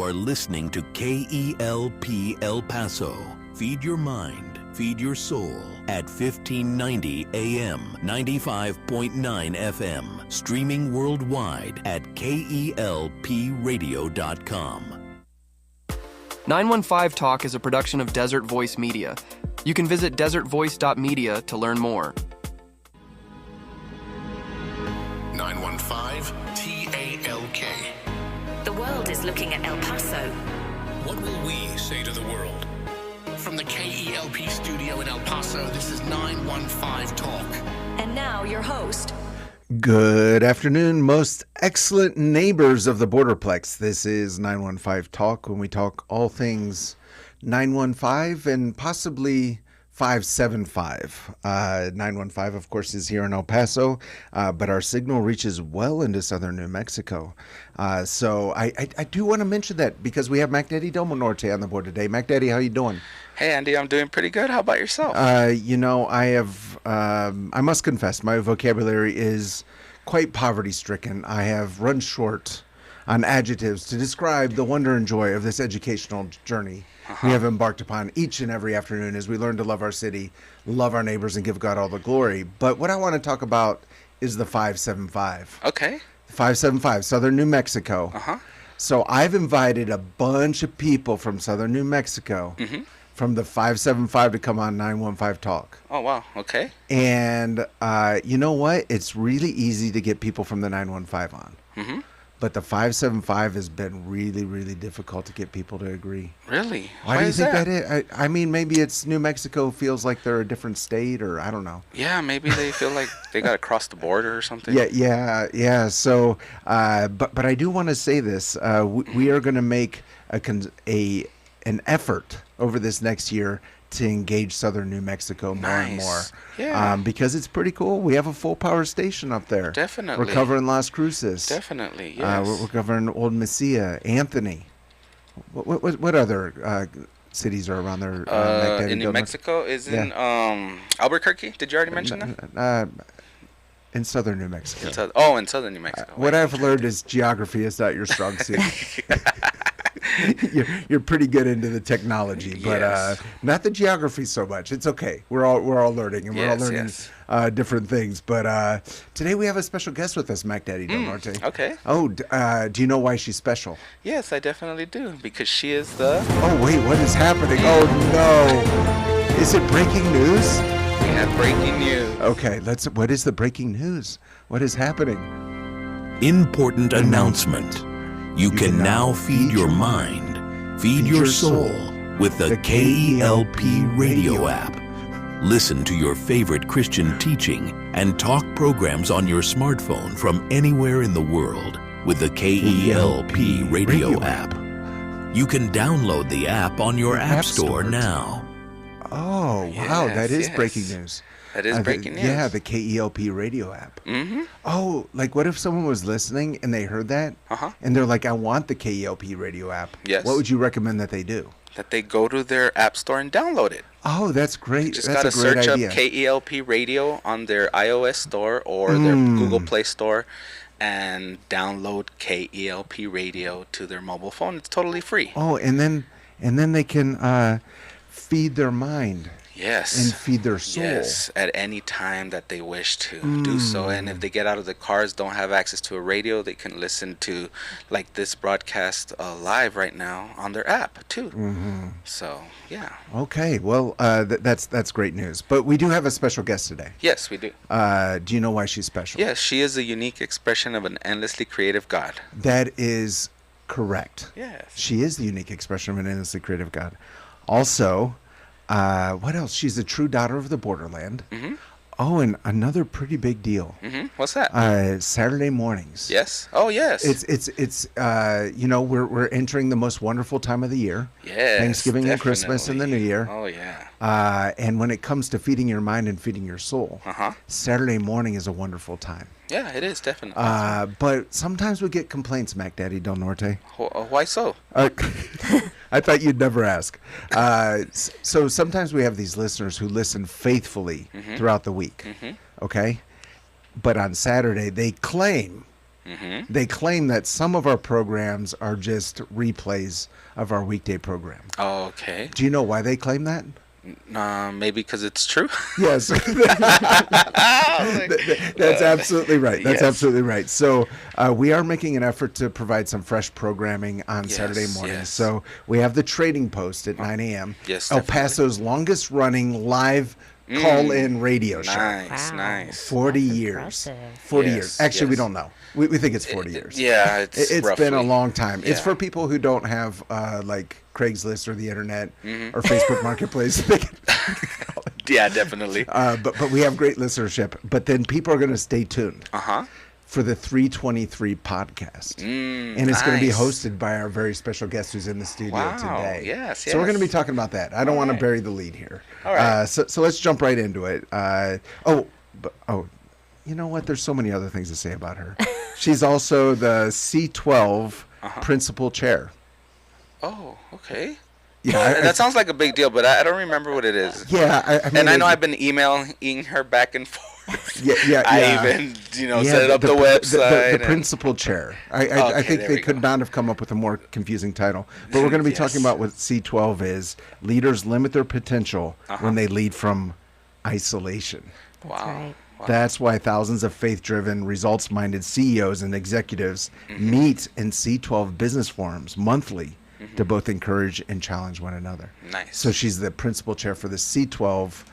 are listening to KELP El Paso. Feed your mind, feed your soul at 1590 AM, 95.9 FM. Streaming worldwide at KELPradio.com. 915 Talk is a production of Desert Voice Media. You can visit desertvoice.media to learn more. 915 TALK. The world is looking at El Paso. What will we say to the world? From the KELP studio in El Paso, this is 915 Talk. And now your host. Good afternoon, most excellent neighbors of the Borderplex. This is 915 Talk, when we talk all things 915 and possibly 575. 915, of course, is here in El Paso, but our signal reaches well into southern New Mexico. So I do want to mention that because we have Mac Daddy Del Norte on the board today. Mac Daddy, how you doing? Hey, Andy, I'm doing pretty good. How about yourself? I must confess, my vocabulary is quite poverty-stricken. I have run short on adjectives to describe the wonder and joy of this educational journey we have embarked upon each and every afternoon as we learn to love our city, love our neighbors, and give God all the glory. But what I want to talk about is the 575. Okay. 575, southern New Mexico. So I've invited a bunch of people from southern New Mexico from the 575 to come on 915 Talk. Oh, wow. Okay. And you know what? It's really easy to get people from the 915 on. But the 575 has been really, really difficult to get people to agree. Really? Why do you think that is? I mean, maybe it's New Mexico feels like they're a different state, or I don't know. Yeah, maybe they feel like they got to cross the border or something. Yeah. So, but I do want to say this. We are going to make an effort over this next year to engage southern New Mexico more and more. Yeah. Because it's pretty cool. We have a full power station up there. Definitely. We're covering Las Cruces. Definitely, yes. We're covering Old Mesilla, Anthony. What other cities are around there? In New Mexico is in Albuquerque. Did you already mention that? In southern New Mexico. In southern New Mexico. What I've learned is geography is not your strong suit. You're pretty good into the technology, but not the geography so much. It's okay. We're all learning, and we're all learning different things. But today we have a special guest with us, Mac Daddy Del Norte. Okay. Oh, do you know why she's special? Yes, I definitely do, because she is the... Oh, wait, what is happening? Oh, no. Is it breaking news? We have breaking news. Okay, what is the breaking news? What is happening? Important announcement. You can now feed your mind, feed your soul with the KELP radio app. Listen to your favorite Christian teaching and talk programs on your smartphone from anywhere in the world with the KELP radio app. You can download the app on your App Store now. Oh, wow, that is breaking news. That is breaking news. Yeah, the KELP radio app. Oh, like what if someone was listening and they heard that? And they're like, I want the KELP radio app. Yes. What would you recommend that they do? That they go to their App Store and download it. Oh, that's great. Just that's got to a great search idea. up KELP radio on their iOS store or their Google Play Store and download KELP radio to their mobile phone. It's totally free. Oh, and then they can feed their mind. Yes. And feed their soul. Yes, at any time that they wish to do so. And if they get out of the cars, don't have access to a radio, they can listen to like this broadcast live right now on their app too. So, yeah. Okay, well, that's great news. But we do have a special guest today. Yes, we do. Do you know why she's special? Yes, she is a unique expression of an endlessly creative God. That is correct. Yes. She is the unique expression of an endlessly creative God. Also, what else? She's a true daughter of the borderland. Oh, and another pretty big deal. What's that? Saturday mornings. Yes. Oh, yes. It's we're entering the most wonderful time of the year. Yes. Thanksgiving and Christmas and the New Year. Oh, yeah. And when it comes to feeding your mind and feeding your soul, Saturday morning is a wonderful time. Yeah, it is, definitely. But sometimes we get complaints, Mac Daddy Del Norte. Why so? I thought you'd never ask. So sometimes we have these listeners who listen faithfully throughout the week, okay? But on Saturday, they claim They claim that some of our programs are just replays of our weekday program. Oh, okay. Do you know why they claim that? Maybe because it's true. Yes. That's absolutely right. That's absolutely right. So we are making an effort to provide some fresh programming on Saturday mornings. Yes. So we have the Trading Post at 9 a.m. Yes, El definitely. Paso's longest running live call-in radio show. Nice, Wow. nice. 40 That's years. impressive. 40 Yes, years. Actually, we yes. don't know. We think it's 40 years. Yeah, it's It's been a roughly. long time. It's Yeah. for people who don't have like Craigslist or the internet or Facebook Marketplace. They can call it. Yeah, definitely. But we have great listenership. But then people are going to stay tuned Uh-huh. for the 323 podcast. And it's going to be nice. hosted by our very special guest who's in the studio Wow, today. yes, So we're going to be yes. talking about that. I don't want to bury the lead here. All right. So let's jump right into it. You know what? There's so many other things to say about her. She's also the C12 principal chair. Oh, okay. Yeah, That sounds like a big deal, but I don't remember what it is. yeah. I mean, And I know I've been emailing her back and forth. Yeah. I even, set up the website. The and- principal chair. I Okay, think there they we could go. not have come up with a more confusing title. But we're going to be talking Yes. about what C12 is. Leaders limit their potential when they lead from isolation. That's Wow. right. That's why thousands of faith-driven, results-minded CEOs and executives meet in C12 business forums monthly to both encourage and challenge one another. Nice. So she's the principal chair for the C12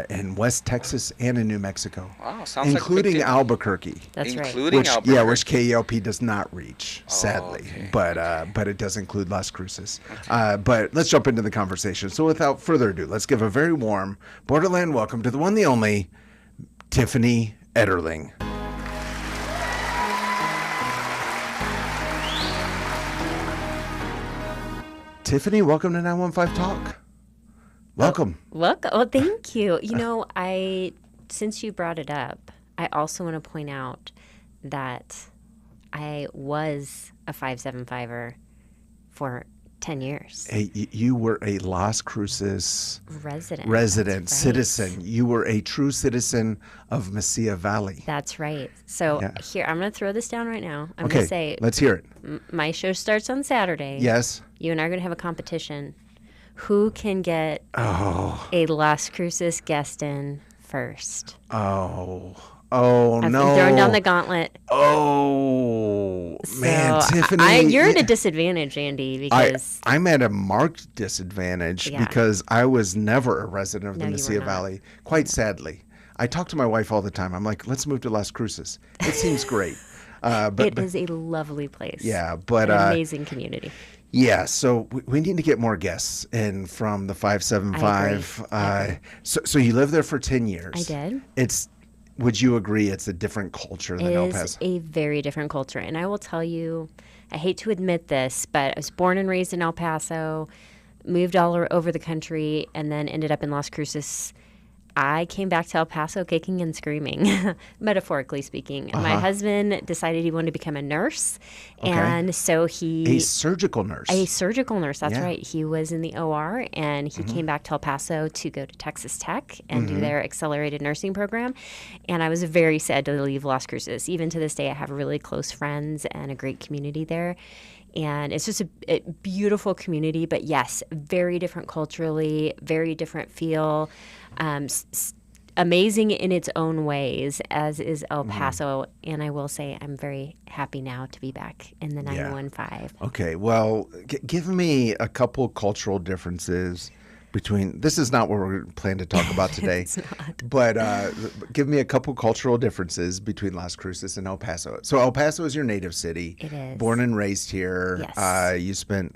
in West Texas and in New Mexico, Wow, sounds like a big including deal. Albuquerque. That's right. Including Which Albuquerque. which KELP does not reach, sadly, okay. but it does include Las Cruces. But let's jump into the conversation. So without further ado, let's give a very warm Borderland welcome to the one, the only, Tiffany Etterling. Tiffany, welcome to 915 Talk. Welcome. Welcome. Well, thank you. Since you brought it up, I also want to point out that I was a 575er for 10 years. Hey, you were a Las Cruces Resident. resident, That's right. citizen. You were a true citizen of Mesilla Valley. That's right. So Yeah. here, I'm going to throw this down right now. I'm Okay, going to say let's hear it. my show starts on Saturday. Yes. You and I are going to have a competition. Who can get Oh, a Las Cruces guest in first? oh, I'm no. throwing down the gauntlet. Oh, man, So, Tiffany. you're at a disadvantage, Andy, because I'm at a marked disadvantage Yeah. because I was never a resident of the No, you were Mesilla not. Valley, quite sadly. I talk to my wife all the time. I'm like, let's move to Las Cruces. It seems great. it is a lovely place. Yeah, but An amazing community. yeah, so we need to get more guests in from the 575. I agree. So you lived there for 10 years. I did. Would you agree it's a different culture than It El is Paso? a very different culture. And I will tell you, I hate to admit this, but I was born and raised in El Paso, moved all over the country, and then ended up in Las Cruces. I came back to El Paso kicking and screaming, metaphorically speaking. My husband decided he wanted to become a nurse, and so A surgical nurse. a surgical nurse, that's Yeah. right. He was in the OR, and he came back to El Paso to go to Texas Tech and do their accelerated nursing program. And I was very sad to leave Las Cruces. Even to this day, I have really close friends and a great community there. And it's just a beautiful community, but yes, very different culturally, very different feel. Amazing in its own ways, as is El Paso. And I will say I'm very happy now to be back in the 915. Okay, well, give me a couple cultural differences between. This is not what we're planning to talk about today. It's not. But give me a couple cultural differences between Las Cruces and El Paso. So El Paso is your native city. It is. Born and raised here. Yes. You spent,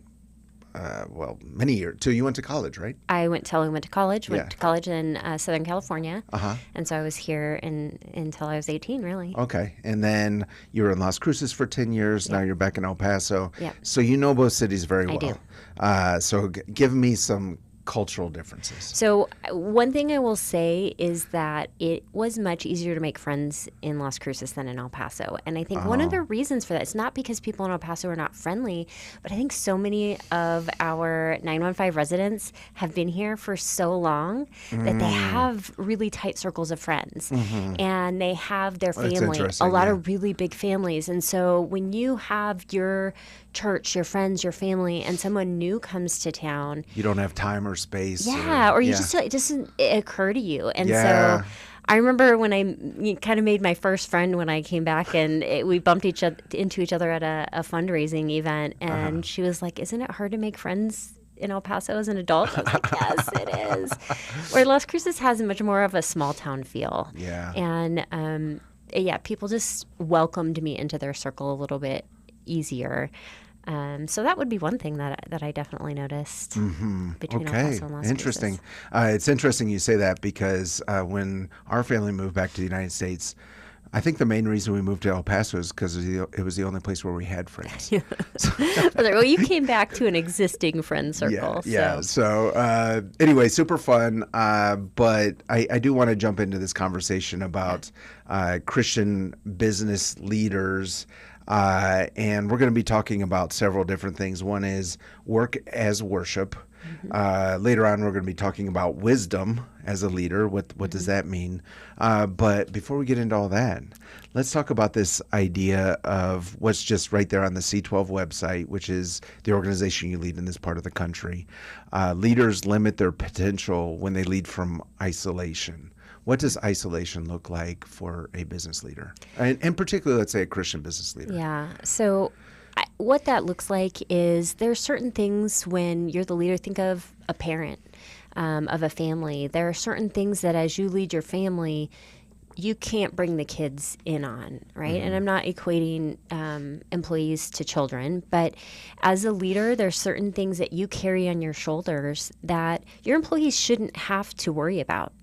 many years. So you went to college, right? I went to college. Yeah. Went to college in Southern California, Uh-huh. and so I was here until I was 18. Really, Okay. And then you were in Las Cruces for 10 years. Now you're back in El Paso. Yeah. So you know both cities very well. do. So give me some cultural differences? So one thing I will say is that it was much easier to make friends in Las Cruces than in El Paso. And I think one of the reasons for that is not because people in El Paso are not friendly, but I think so many of our 915 residents have been here for so long that they have really tight circles of friends. And they have their That's family, a interesting, lot yeah. of really big families. And so when you have your church, your friends, your family, and someone new comes to town, You don't have time or space. or you just it doesn't occur to you. And Yeah. so I remember when I kind of made my first friend when I came back, and we bumped into each other at a fundraising event, and she was like, "Isn't it hard to make friends in El Paso as an adult?" I was like, "Yes, it is." Where Las Cruces has much more of a small town feel. Yeah. And people just welcomed me into their circle a little bit easier. So that would be one thing that I definitely noticed between El Okay, Paso and Las interesting. Cruces. It's interesting you say that because when our family moved back to the United States, I think the main reason we moved to El Paso is because it was the only place where we had friends. Well, you came back to an existing friend circle. Yeah. So anyway, super fun. But I do want to jump into this conversation about Christian business leaders. And we're going to be talking about several different things. One is work as worship. Later on, we're going to be talking about wisdom as a leader. What does that mean? But before we get into all that, let's talk about this idea of what's just right there on the C12 website, which is the organization you lead in this part of the country. Leaders limit their potential when they lead from isolation. What does isolation look like for a business leader? And in particular, let's say a Christian business leader. Yeah. So what that looks like is there are certain things when you're the leader. Think of a parent of a family. There are certain things that as you lead your family, you can't bring the kids in on, right? And I'm not equating employees to children, but as a leader, there's certain things that you carry on your shoulders that your employees shouldn't have to worry about.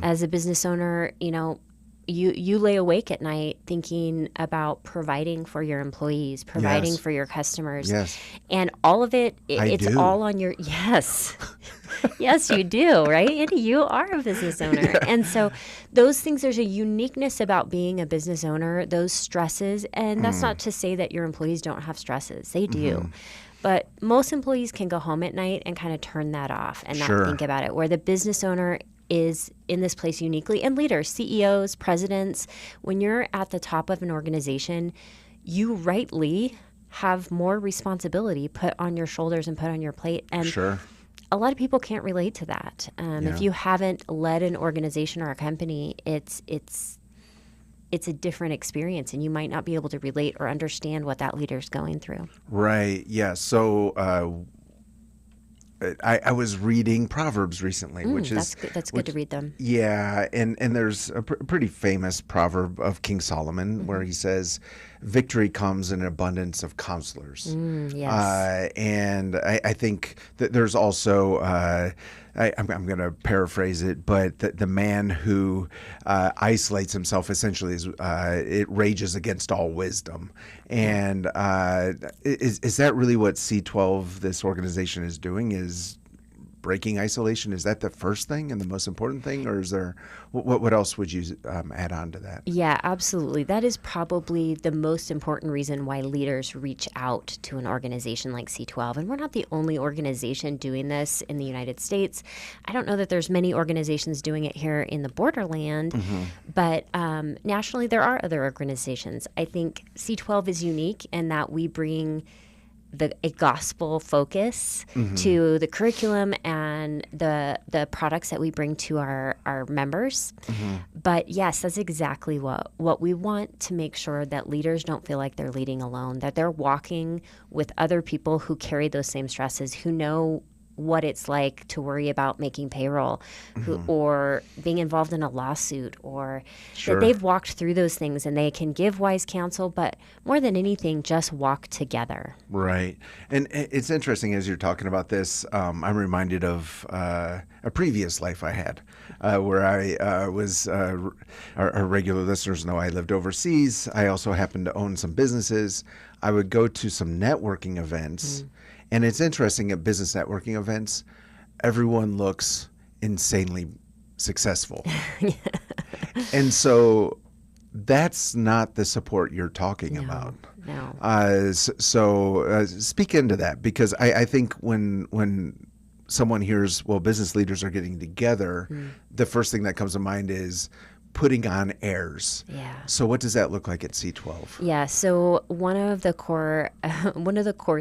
As a business owner, you lay awake at night thinking about providing for your employees, providing Yes. for your customers. Yes. And all of it, I it's do. all on your, yes. Yes, you do, right? Andy, you are a business owner. And so those things, there's a uniqueness about being a business owner, those stresses. And that's not to say that your employees don't have stresses. They do. But most employees can go home at night and kind of turn that off and not Sure. think about it. Where the business owner is in this place uniquely, and leaders, CEOs, presidents, when you're at the top of an organization, you rightly have more responsibility put on your shoulders and put on your plate. And Sure. a lot of people can't relate to that. Yeah. If you haven't led an organization or a company, it's a different experience, and you might not be able to relate or understand what that leader's going through. Right. Yeah. So I was reading Proverbs recently, which is That's good. That's good to read them. Yeah, and there's a pretty famous proverb of King Solomon where he says, "Victory comes in abundance of counselors." Yes. And I think that there's also, I'm going to paraphrase it, but the man who isolates himself essentially is it rages against all wisdom. And is that really what C12, this organization, is doing? Is breaking isolation? Is that the first thing and the most important thing, or is there what else would you add on to that? Yeah, absolutely. That is probably the most important reason why leaders reach out to an organization like C12. And we're not the only organization doing this in the United States. I don't know that there's many organizations doing it here in the borderland, but nationally there are other organizations. I think C12 is unique in that we bring a gospel focus to the curriculum and the products that we bring to our members. But yes, that's exactly what we want, to make sure that leaders don't feel like they're leading alone, that they're walking with other people who carry those same stresses, who know what it's like to worry about making payroll, or being involved in a lawsuit, or Sure. that they've walked through those things and they can give wise counsel, but more than anything, just walk together. Right. And it's interesting as you're talking about this, I'm reminded of a previous life I had where I was, our regular listeners know I lived overseas. I also happened to own some businesses. I would go to some networking events. And it's interesting at business networking events, everyone looks insanely successful. And so that's not the support you're talking about. No. So speak into that, because I think when someone hears, well, business leaders are getting together, the first thing that comes to mind is putting on airs. Yeah. So what does that look like at C12? Yeah. So one of the core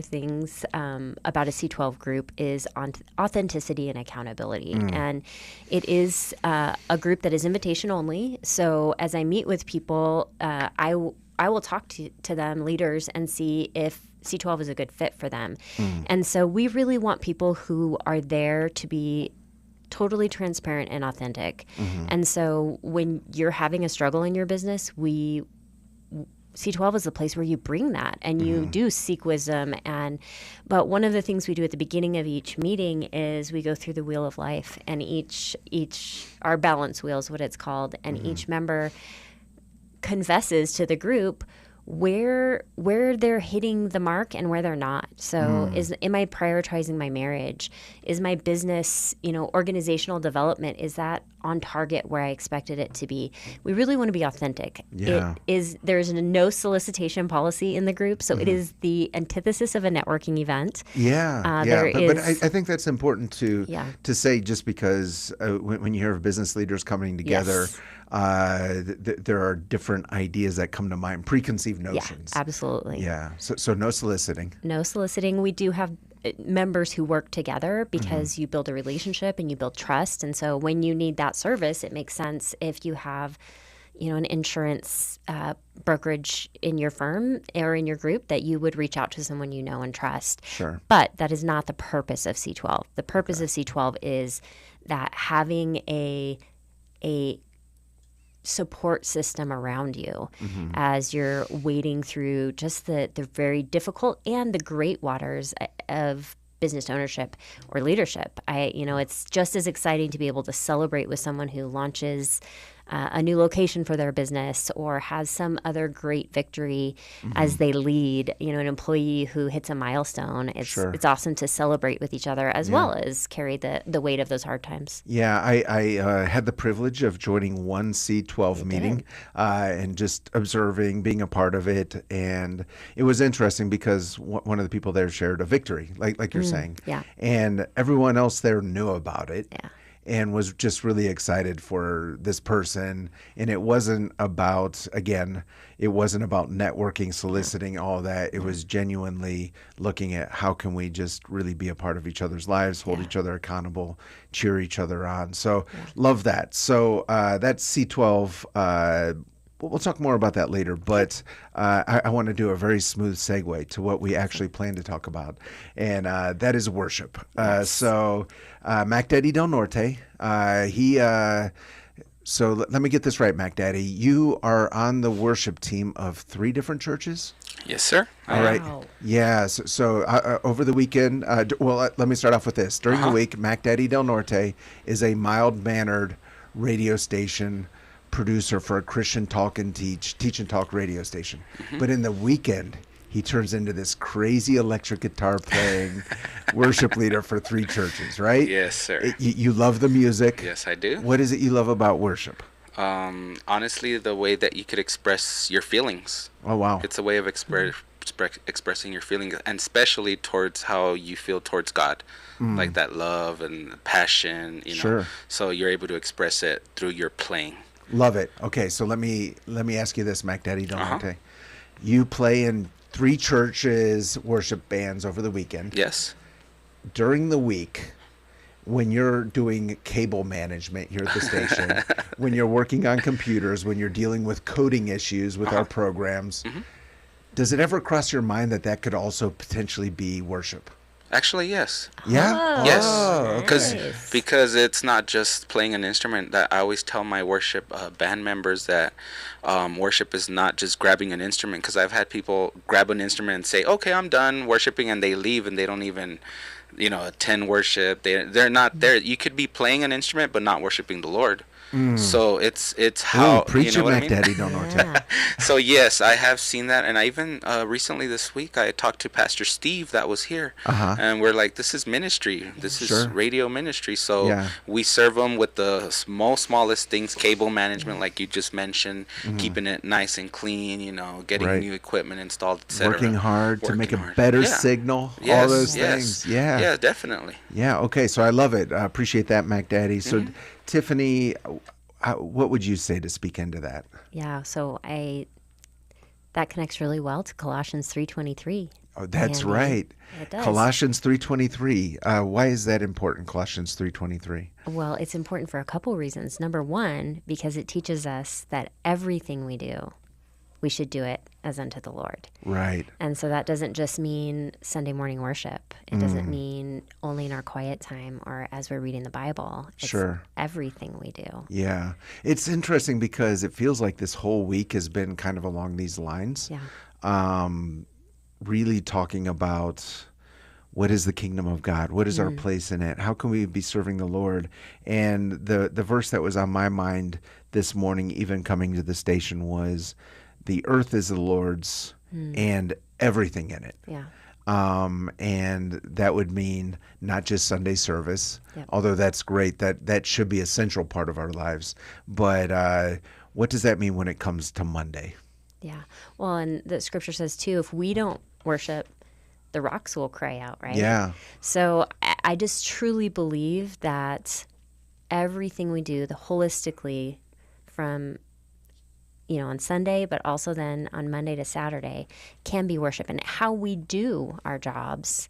things about a C12 group is on authenticity and accountability, and it is a group that is invitation only. So as I meet with people, I will talk to them, leaders, and see if C12 is a good fit for them. And so we really want people who are there to be totally transparent and authentic. And so when you're having a struggle in your business, C12 is the place where you bring that and you do seek wisdom. But one of the things we do at the beginning of each meeting is we go through the wheel of life, and our balance wheel is what it's called, and each member confesses to the group where they're hitting the mark and where they're not. So am I prioritizing my marriage? Is my business, organizational development, is that on target where I expected it to be? We really want to be authentic. Yeah. There's a no solicitation policy in the group, so it is the antithesis of a networking event. Yeah, but I think that's important to say, just because when you hear of business leaders coming together, there are different ideas that come to mind, preconceived notions. Yeah, absolutely. Yeah, so no soliciting. No soliciting. We do have members who work together because you build a relationship and you build trust. And so when you need that service, it makes sense if you have an insurance brokerage in your firm or in your group, that you would reach out to someone you know and trust. Sure. But that is not the purpose of C12. The purpose of C12 is that having a support system around you as you're wading through just the very difficult and the great waters of business ownership or leadership. It's just as exciting to be able to celebrate with someone who launches a new location for their business or has some other great victory as they lead, an employee who hits a milestone. It's awesome to celebrate with each other as well as carry the weight of those hard times. Yeah, I had the privilege of joining one C12 meeting and just observing, being a part of it. And it was interesting because one of the people there shared a victory, like you're saying. Yeah. And everyone else there knew about it. Yeah. And was just really excited for this person. And it wasn't about networking, soliciting, all that. It was genuinely looking at how can we just really be a part of each other's lives, hold each other accountable, cheer each other on. So love that. So that's C12. We'll talk more about that later, but I want to do a very smooth segue to what we actually plan to talk about, and that is worship. So Mac Daddy Del Norte, so let me get this right, Mac Daddy. You are on the worship team of 3 different churches? Yes, sir. All right. Yeah. So over the weekend, let me start off with this. During the week, Mac Daddy Del Norte is a mild-mannered radio station producer for a Christian teach and talk radio station. But in the weekend, he turns into this crazy electric guitar playing worship leader for 3 churches, right? Yes, sir. You love the music. Yes, I do. What is it you love about worship? Honestly, the way that you could express your feelings. Oh, wow. It's a way of expressing your feelings, and especially towards how you feel towards God. Like that love and passion, Sure. So you're able to express it through your playing. Love it. Okay, so let me ask you this, Mac Daddy Del Norte. You play in 3 churches, worship bands over the weekend. Yes. During the week, when you're doing cable management here at the station, when you're working on computers, when you're dealing with coding issues with our programs, does it ever cross your mind that could also potentially be worship? Actually, yes. Yeah? Yes. Because it's not just playing an instrument. That I always tell my worship band members that worship is not just grabbing an instrument, because I've had people grab an instrument and say, okay, I'm done worshiping, and they leave and they don't even attend worship. They're not there. You could be playing an instrument but not worshiping the Lord. So it's how, preach you know it, what I Mac mean? Daddy, don't know Yeah. So yes, I have seen that, and I even recently this week I talked to Pastor Steve that was here, and we're like, this is ministry, this is Sure. radio ministry. So Yeah. we serve them with the most smallest things, cable management, like you just mentioned, keeping it nice and clean, you know, getting Right. new equipment installed, etc. Working hard to make a Working hard. better Yeah. signal, all Yes, those yes. things. Yeah. Yeah, definitely. Yeah, okay, so I love it. I appreciate that, Mac Daddy. So, Mm-hmm. Tiffany, what would you say to speak into that? Yeah, so that connects really well to Colossians 3:23. Oh, that's Andy. right. It does. Colossians 3:23. Why is that important, Colossians 3:23? Well, it's important for a couple reasons. Number one, because it teaches us that everything we do, we should do it as unto the Lord. Right. And so that doesn't just mean Sunday morning worship. It doesn't mean only in our quiet time or as we're reading the Bible. It's Sure. everything we do. Yeah. It's interesting because it feels like this whole week has been kind of along these lines. Yeah. Really talking about what is the kingdom of God? What is our place in it? How can we be serving the Lord? And the verse that was on my mind this morning, even coming to the station, was the earth is the Lord's and everything in it. Yeah. And that would mean not just Sunday service, Yep. although that's great. That should be a central part of our lives. But what does that mean when it comes to Monday? Yeah. Well, and the scripture says too, if we don't worship, the rocks will cry out, right? Yeah. So I just truly believe that everything we do, the holistically from, on Sunday, but also then on Monday to Saturday, can be worship. And how we do our jobs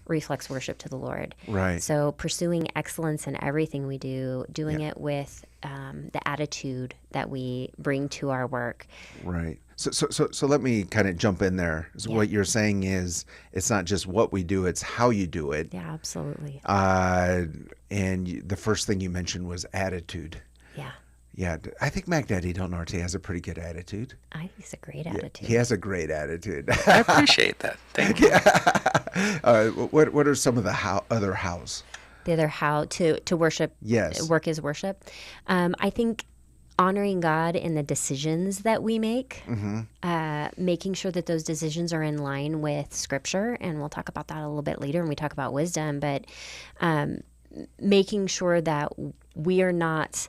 reflects worship to the Lord. Right. So pursuing excellence in everything we do, doing it with the attitude that we bring to our work. Right. So let me kind of jump in there. So what you're saying is it's not just what we do, it's how you do it. Yeah, absolutely. And the first thing you mentioned was attitude. Yeah. Yeah, I think Mac Daddy Del Norte has a pretty good attitude. I think it's a great attitude. He has a great attitude. I appreciate that. Thank you. What are some of the other hows? The other how to worship, Yes. work is worship. I think honoring God in the decisions that we make, making sure that those decisions are in line with Scripture, and we'll talk about that a little bit later when we talk about wisdom, but making sure that we are not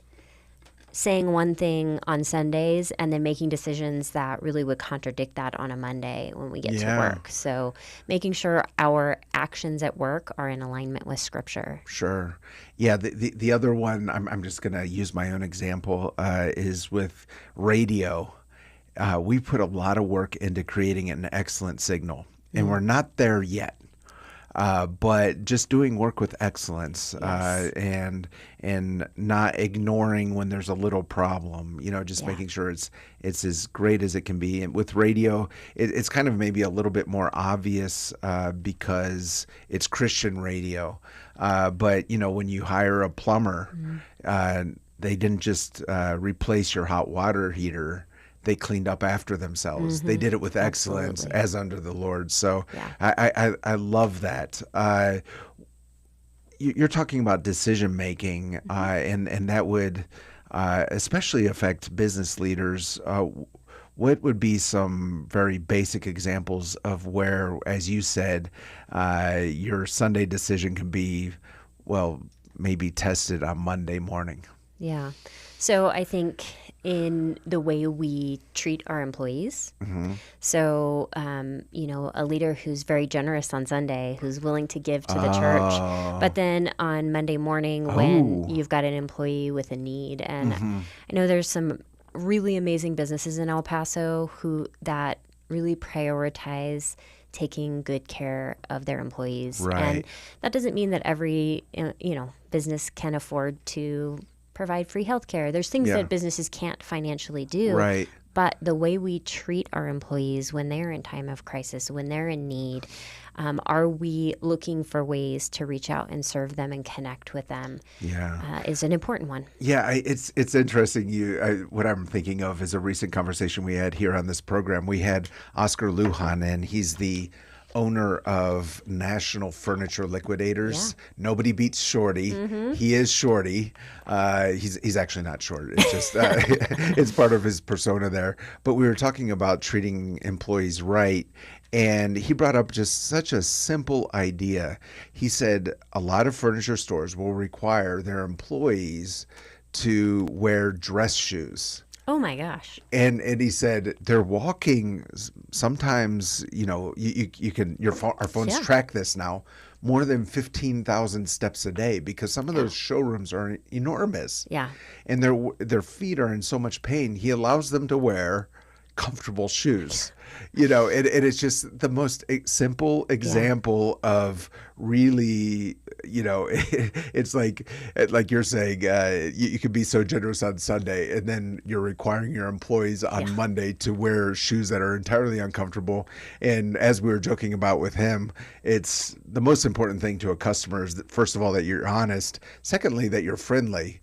saying one thing on Sundays and then making decisions that really would contradict that on a Monday when we get to work. So making sure our actions at work are in alignment with Scripture. Sure. Yeah, the other one, I'm just going to use my own example, is with radio. We put a lot of work into creating an excellent signal, and we're not there yet. But just doing work with excellence, and not ignoring when there's a little problem, just making sure it's as great as it can be. And with radio, it's kind of maybe a little bit more obvious because it's Christian radio. But when you hire a plumber, they didn't just replace your hot water heater. They cleaned up after themselves. They did it with excellence as under the Lord. So I love that. You're talking about decision making, and that would especially affect business leaders. What would be some very basic examples of where, as you said, your Sunday decision can be, maybe tested on Monday morning? Yeah. So I think in the way we treat our employees. So, a leader who's very generous on Sunday, who's willing to give to the church, but then on Monday morning when you've got an employee with a need. And I know there's some really amazing businesses in El Paso that really prioritize taking good care of their employees. Right. And that doesn't mean that every, business can afford to provide free health care. There's things that businesses can't financially do. Right. But the way we treat our employees when they're in time of crisis, when they're in need, are we looking for ways to reach out and serve them and connect with them? Is an important one. Yeah, it's interesting. What I'm thinking of is a recent conversation we had here on this program. We had Oscar Lujan, and he's the owner of National Furniture Liquidators. Nobody beats Shorty. He is Shorty. He's actually not short. It's just it's part of his persona there. But we were talking about treating employees right. And he brought up just such a simple idea. He said a lot of furniture stores will require their employees to wear dress shoes. Oh my gosh. And he said they're walking sometimes, you can our phones track this now, more than 15,000 steps a day, because some of those showrooms are enormous. Yeah. And their feet are in so much pain. He allows them to wear comfortable shoes. And it's just the most simple example of really, it's like you're saying, you could be so generous on Sunday, and then you're requiring your employees on Monday to wear shoes that are entirely uncomfortable. And as we were joking about with him, it's the most important thing to a customer is that, first of all, that you're honest. Secondly, that you're friendly.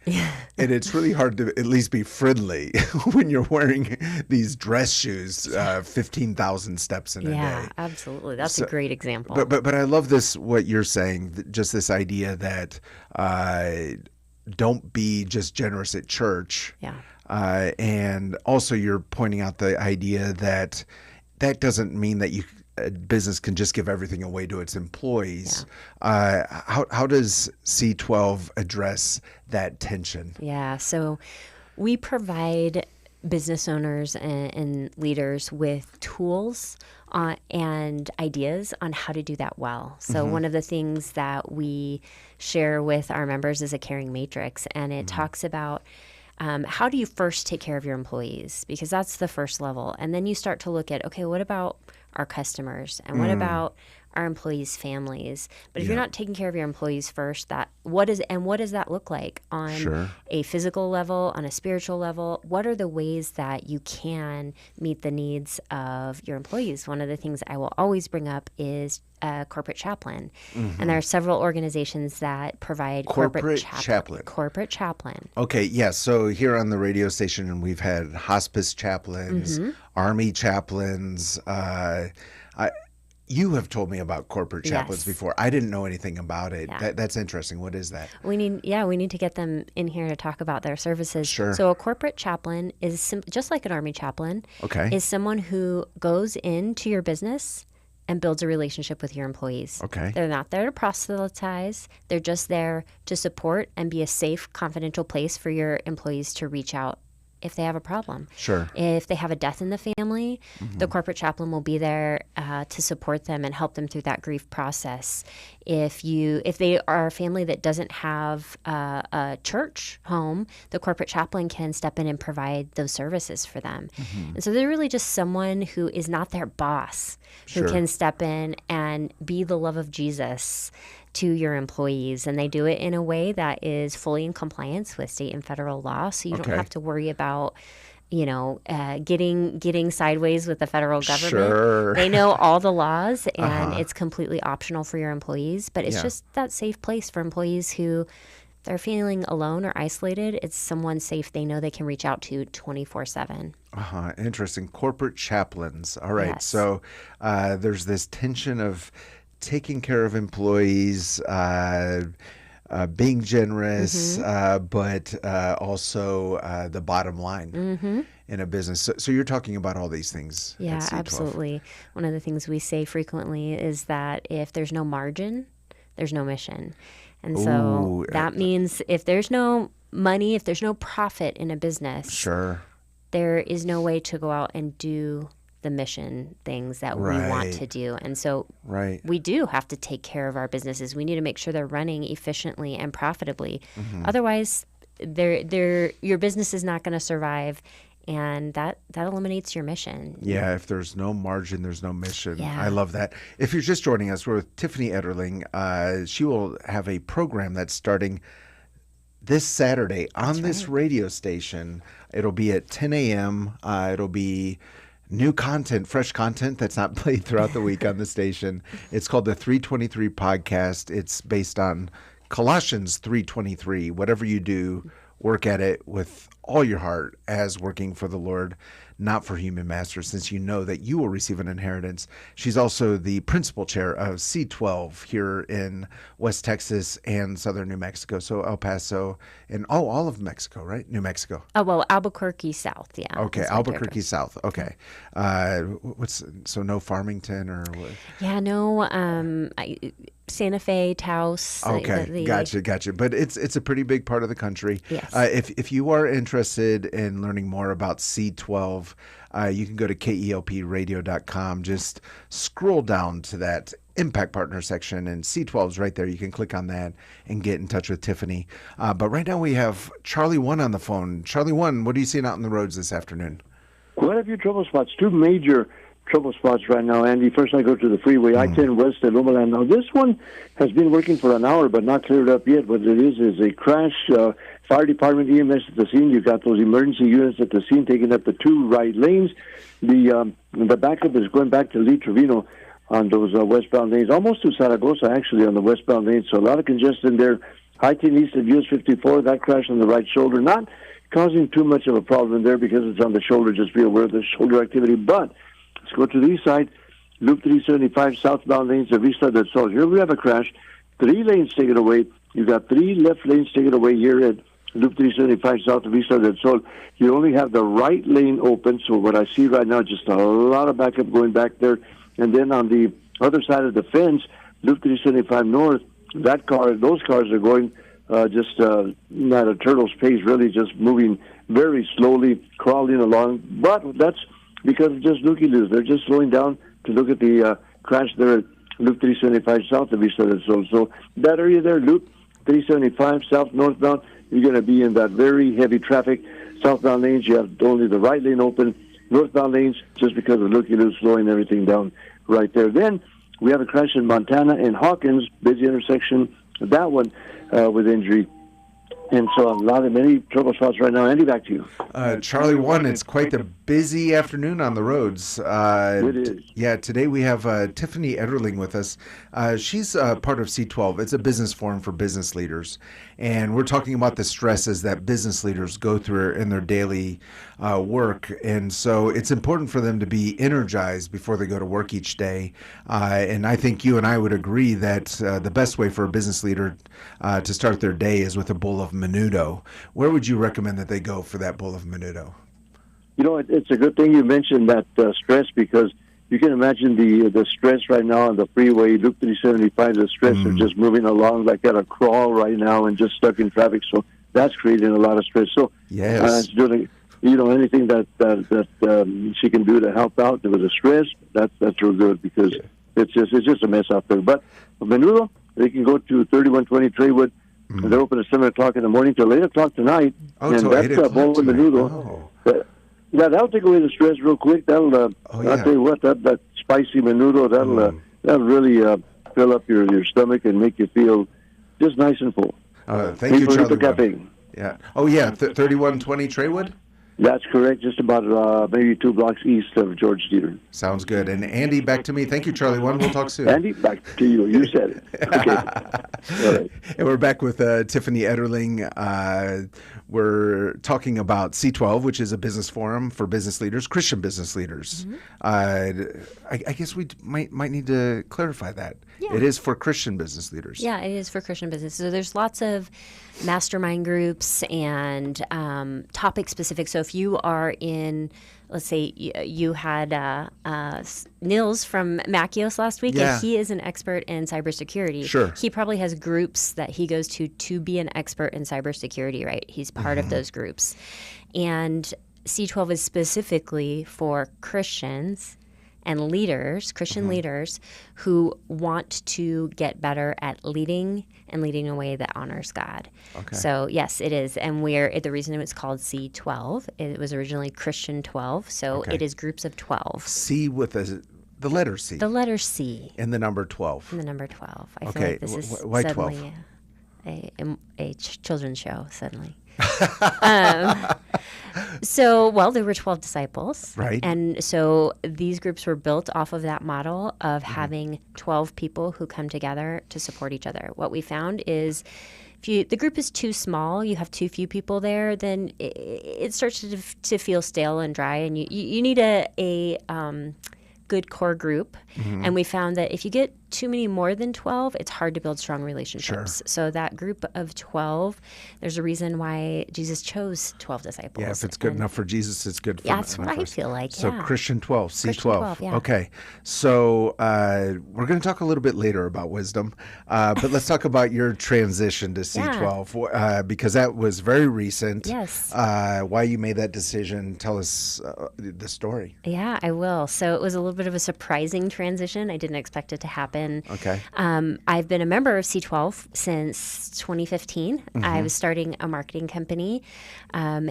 And it's really hard to at least be friendly when you're wearing these dress shoes, 15,000 steps in a day. Yeah, absolutely. That's a great example. But I love this, what you're saying, just this idea that don't be just generous at church. Yeah. And also you're pointing out the idea that doesn't mean that a business can just give everything away to its employees. How does C12 address that tension? Yeah, so we provide business owners and leaders with tools and ideas on how to do that well. So one of the things that we share with our members is a caring matrix, and it talks about how do you first take care of your employees, because that's the first level. And then you start to look at, okay, what about our customers, and what about our employees' families? But if you're not taking care of your employees first, what does that look like on a physical level, on a spiritual level? What are the ways that you can meet the needs of your employees? One of the things I will always bring up is a corporate chaplain. And there are several organizations that provide corporate chaplain. Corporate chaplain. Okay, yeah. So here on the radio station, we've had hospice chaplains, Army chaplains. You have told me about corporate chaplains before. I didn't know anything about it. Yeah. That's interesting. What is that? We need to get them in here to talk about their services. Sure. So a corporate chaplain is just like an Army chaplain. Okay. Is someone who goes into your business and builds a relationship with your employees. Okay. They're not there to proselytize. They're just there to support and be a safe, confidential place for your employees to reach out if they have a problem. Sure. If they have a death in the family, the corporate chaplain will be there to support them and help them through that grief process. If they are a family that doesn't have a church home, the corporate chaplain can step in and provide those services for them. And so they're really just someone who is not their boss, who can step in and be the love of Jesus to your employees, and they do it in a way that is fully in compliance with state and federal law, so you don't have to worry about getting sideways with the federal government. Sure. They know all the laws, and it's completely optional for your employees, but it's just that safe place for employees who they're feeling alone or isolated. It's someone safe they know they can reach out to 24/7. Interesting. Corporate chaplains. All right. Yes. So there's this tension of taking care of employees, being generous, but also the bottom line in a business. So you're talking about all these things. Yeah, at C12. absolutely. One of the things we say frequently is that if there's no margin, there's no mission. And so that means if there's no money, if there's no profit in a business, there is no way to go out and do the mission things that we want to do. And so we do have to take care of our businesses. We need to make sure they're running efficiently and profitably. Otherwise, your business is not going to survive, and that eliminates your mission. Yeah, if there's no margin, there's no mission. Yeah. I love that. If you're just joining us, we're with Tiffany Etterling. She will have a program that's starting this Saturday on this radio station. It'll be at 10 a.m. It'll be new content, fresh content that's not played throughout the week on the station. It's called the 323 Podcast. It's based on Colossians 3:23. Whatever you do, work at it with all your heart as working for the Lord, not for human masters, since you know that you will receive an inheritance. She's also the principal chair of C12 here in West Texas and Southern New Mexico. So El Paso and all of Mexico, right? New Mexico. Oh, well, Albuquerque South, yeah. Okay, is my Albuquerque territory. South. Okay. So no Farmington or what? Yeah, no, Santa Fe, Taos. Okay, gotcha. But it's a pretty big part of the country. Yes. If you are interested in learning more about C12, you can go to kelpradio.com. Just scroll down to that Impact Partner section, and C12 is right there. You can click on that and get in touch with Tiffany. But right now we have Charlie One on the phone. Charlie One, what are you seeing out on the roads this afternoon? Quite a few trouble spots, two major trouble spots right now, Andy. First, I go to the freeway, I-10 west at Lomaland. Now, this one has been working for an hour, but not cleared up yet. What it is a crash. Fire department, EMS at the scene. You've got those emergency units at the scene taking up the two right lanes. The backup is going back to Lee Trevino on those westbound lanes, almost to Zaragoza, actually, on the westbound lanes. So a lot of congestion there. I-10 east of US 54, that crash on the right shoulder. Not causing too much of a problem there because it's on the shoulder. Just be aware of the shoulder activity. But let's go to the east side. Loop 375, southbound lanes of Vista del Sol. Here we have a crash. 3 lanes taken away. You've got 3 left lanes taken away here at Loop 375, south of Vista del Sol. You only have the right lane open. So what I see right now, just a lot of backup going back there. And then on the other side of the fence, Loop 375 north, those cars are going just at a turtle's pace, really just moving very slowly, crawling along. But that's because of just looky-loos. They're just slowing down to look at the crash there at Loop 375 south of Vista del Sol. So that area there, Loop 375 south northbound, you're going to be in that very heavy traffic. Southbound lanes, you have only the right lane open. Northbound lanes, just because of looky-loos, slowing everything down right there. Then we have a crash in Montana and Hawkins, busy intersection. That one with injury. And so many trouble spots right now. Andy, back to you. Charlie One, it's quite the busy afternoon on the roads. It is. Yeah, today we have Tiffany Etterling with us. She's part of C12. It's a business forum for business leaders. And we're talking about the stresses that business leaders go through in their daily work. And so it's important for them to be energized before they go to work each day. And I think you and I would agree that the best way for a business leader to start their day is with a bowl of menudo. Where would you recommend that they go for that bowl of menudo? You know, it's a good thing you mentioned that stress, because you can imagine the stress right now on the freeway, Loop 375, the stress of just moving along like at a crawl right now and just stuck in traffic. So that's creating a lot of stress. So yes, doing, anything that she can do to help out with the stress, that's real good, because it's just a mess out there. But menudo, they can go to 3120 Traywood. They're open at 7 o'clock in the morning till 8 o'clock tonight. Oh, and till that's 8 o'clock bowl of tonight. menudo. Oh. Yeah, that'll take away the stress real quick. That'll, I'll tell you what, that spicy menudo, that'll really fill up your stomach and make you feel just nice and full. Thank you, Charlie. Cafe. Yeah. Oh, yeah, 3120 Traywood? That's correct, just about maybe 2 blocks east of George Dieter. Sounds good. And Andy, back to me. Thank you, Charlie One. We'll talk soon. Andy, back to you. You said it. Okay. All right. And we're back with Tiffany Etterling. We're talking about C12, which is a business forum for business leaders, Christian business leaders. I guess we might need to clarify that. Yeah. It is for Christian business leaders. Yeah, it is for Christian business. So there's lots of mastermind groups and topic specific. So if you are in, let's say you had Nils from Macios last week, Yeah. and he is an expert in cybersecurity. Sure. He probably has groups that he goes to be an expert in cybersecurity, right? He's part of those groups. And C12 is specifically for Christians and leaders, Christian leaders, who want to get better at leading and leading in a way that honors God. Okay. So yes, it is, and the reason it's called C12, it was originally Christian 12, so Okay. it is groups of 12. C with the letter C. The letter C And the number 12. and the number 12. I feel Okay, like this is why 12? suddenly a children's show suddenly. Well, there were 12 disciples. Right. And so these groups were built off of that model of having 12 people who come together to support each other. What we found is the group is too small, you have too few people there, then it starts to feel stale and dry, and you need a good core group. And we found that if you get too many more than 12, it's hard to build strong relationships. Sure. So that group of 12, there's a reason why Jesus chose 12 disciples. Yeah, if it's good enough for Jesus, it's good for That's what I feel like, So yeah. Christian 12, C12. Christian 12, yeah. Okay. So we're going to talk a little bit later about wisdom, but let's talk about your transition to C12 because that was very recent. Yes. Why you made that decision. Tell us the story. Yeah, I will. So it was a little bit of a surprising transition. I didn't expect it to happen. Okay. I've been a member of C12 since 2015. I was starting a marketing company, and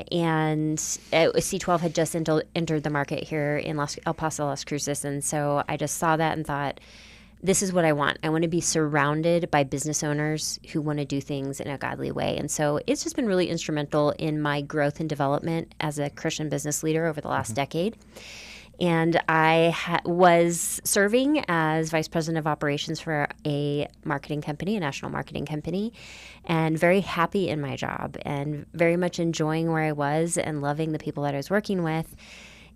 C12 had just entered the market here in El Paso, Las Cruces, and so I just saw that and thought, this is what I want. I want to be surrounded by business owners who want to do things in a godly way. And so it's just been really instrumental in my growth and development as a Christian business leader over the last decade. And I was serving as vice president of operations for a marketing company, a national marketing company, and very happy in my job and very much enjoying where I was and loving the people that I was working with.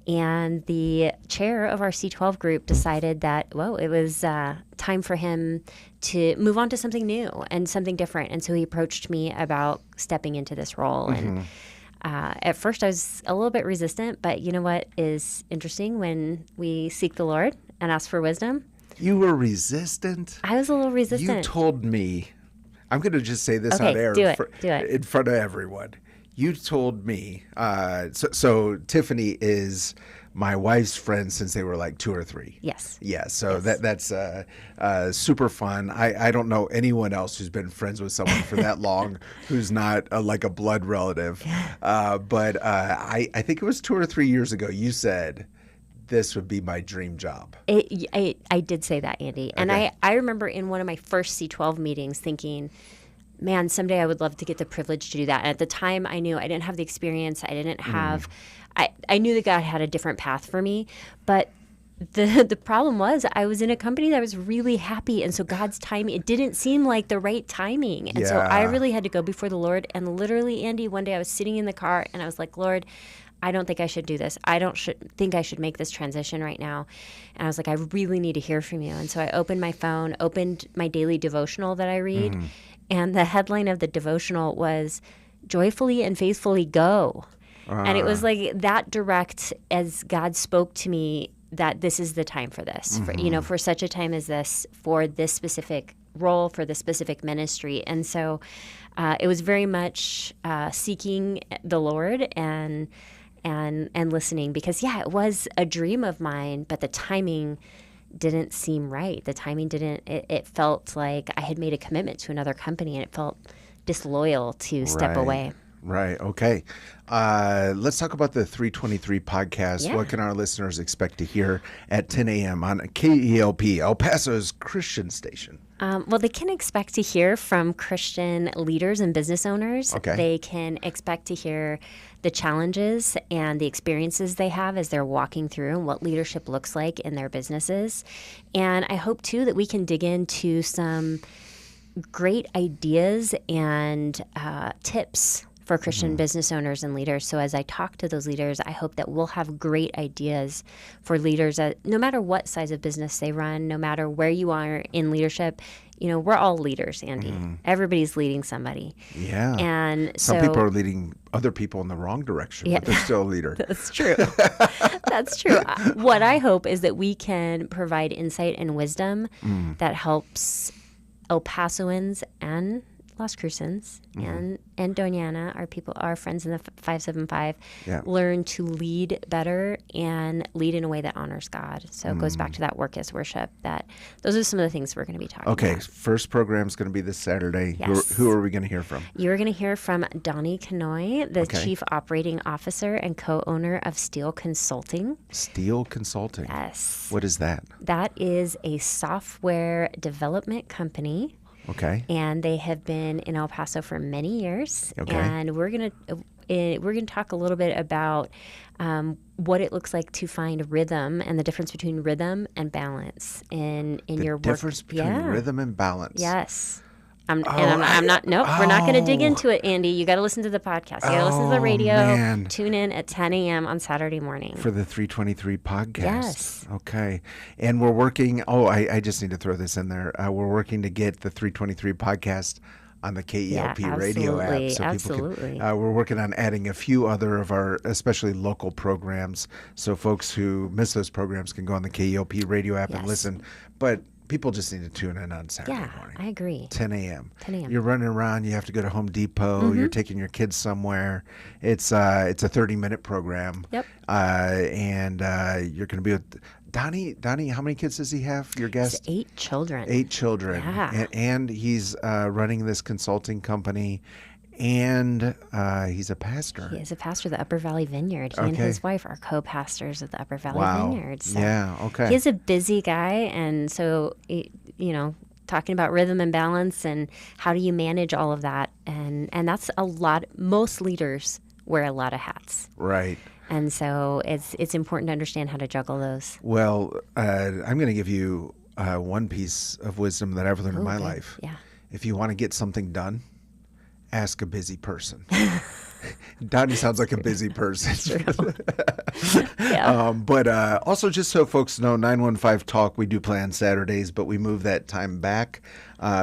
And the chair of our C12 group decided that, it was time for him to move on to something new and something different. And so he approached me about stepping into this role. And at first I was a little bit resistant, but you know what is interesting when we seek the Lord and ask for wisdom? You were resistant? I was a little resistant. You told me, I'm going to just say this on air do it. In front of everyone. You told me, so Tiffany is my wife's friend since they were like 2 or 3. Yes. Yeah, so that's super fun. I don't know anyone else who's been friends with someone for that long who's not like a blood relative. But I think it was 2 or 3 years ago you said, this would be my dream job. I did say that, Andy. And Okay. I remember in one of my first C12 meetings thinking, man, someday I would love to get the privilege to do that. And at the time, I knew I didn't have the experience. I didn't have, I knew that God had a different path for me. But the problem was I was in a company that was really happy. And so God's timing, it didn't seem like the right timing. And so I really had to go before the Lord. And literally, Andy, one day I was sitting in the car and I was like, Lord, I don't think I should do this. I don't think I should make this transition right now. And I was like, I really need to hear from you. And so I opened my phone, opened my daily devotional that I read. And the headline of the devotional was, Joyfully and Faithfully Go. And it was like that direct as God spoke to me that this is the time for this, for such a time as this, for this specific role, for this specific ministry. And so it was very much seeking the Lord and listening because, it was a dream of mine, but the timing didn't seem right. The timing didn't, it felt like I had made a commitment to another company and it felt disloyal to step away. Right. Okay. Let's talk about the 323 podcast. Yeah. What can our listeners expect to hear at 10 a.m. on KELP, El Paso's Christian station? Well, they can expect to hear from Christian leaders and business owners. Okay. They can expect to hear the challenges and the experiences they have as they're walking through and what leadership looks like in their businesses. And I hope, too, that we can dig into some great ideas and tips for Christian business owners and leaders. So as I talk to those leaders, I hope that we'll have great ideas for leaders that no matter what size of business they run, no matter where you are in leadership, we're all leaders, Andy. Everybody's leading somebody. Yeah. And some people are leading other people in the wrong direction, but they're still a leader. That's true. That's true. What I hope is that we can provide insight and wisdom that helps El Pasoans and Las Cruces and Doñana, our friends in the 575, learn to lead better and lead in a way that honors God. So it goes back to that work as worship. Those are some of the things we're going to be talking about. Okay, first program is going to be this Saturday. Yes. Who are we going to hear from? You're going to hear from Donnie Canoy, the Chief Operating Officer and co-owner of Steel Consulting. Steel Consulting. Yes. What is that? That is a software development company Okay. And they have been in El Paso for many years. Okay. And we're gonna talk a little bit about what it looks like to find rhythm and the difference between rhythm and balance in your work. Difference between rhythm and balance. Yes. We're not going to dig into it, Andy. You got to listen to the podcast. You got to listen to the radio. Man. Tune in at 10 a.m. on Saturday morning. For the 323 podcast. Yes. Okay. And we're working, I just need to throw this in there. We're working to get the 323 podcast on the KELP radio app. So absolutely. People can, we're working on adding a few other of our, especially local programs. So folks who miss those programs can go on the KELP radio app and listen. But people just need to tune in on Saturday morning. I agree. 10 a.m. 10 a.m. You're running around. You have to go to Home Depot. You're taking your kids somewhere. It's a 30-minute program. Yep. And you're going to be with Donnie. Donnie, how many kids does he have? Your guest? 8 children. 8 children. Yeah. And he's running this consulting company. And he's a pastor. He is a pastor of the Upper Valley Vineyard. He and his wife are co-pastors of the Upper Valley Vineyard. So yeah, okay. He's a busy guy, and so, talking about rhythm and balance and how do you manage all of that. And that's a lot. Most leaders wear a lot of hats. Right. And so it's important to understand how to juggle those. Well, I'm going to give you one piece of wisdom that I've learned in my life. Yeah. If you want to get something done, ask a busy person. Donnie sounds like a busy person. Yeah. But also, just so folks know, 915 Talk, we do play on Saturdays, but we moved that time back